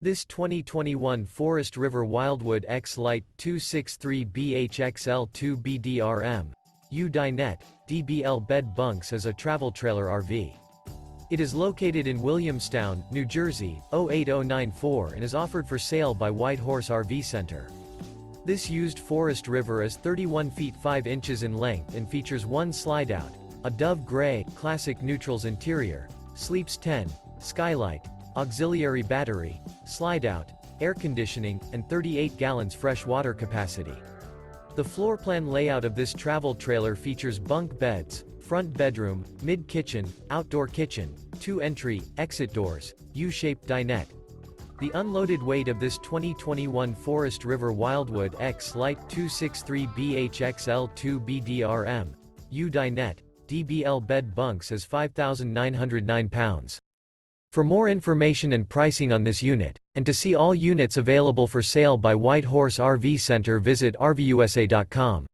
This 2021 Forest River Wildwood X-Lite 263BHXL2BDRM U-Dinette DBL Bed Bunks is a travel trailer RV. It is located in Williamstown, New Jersey, 08094 and is offered for sale by White Horse RV Center. This used Forest River is 31 feet 5 inches in length and features one slideout, a dove gray, classic neutrals interior, sleeps 10, skylight, auxiliary battery, slideout, air conditioning, and 38 gallons fresh water capacity. The floor plan layout of this travel trailer features bunk beds, front bedroom, mid-kitchen, outdoor kitchen, 2 entry, exit doors, U-shaped dinette. The unloaded weight of this 2021 Forest River Wildwood X-Lite 263BHXL2BDRM U-Dinette DBL Bed Bunks is 5,909 pounds. For more information and pricing on this unit, and to see all units available for sale by White Horse RV Center, visit RVUSA.com.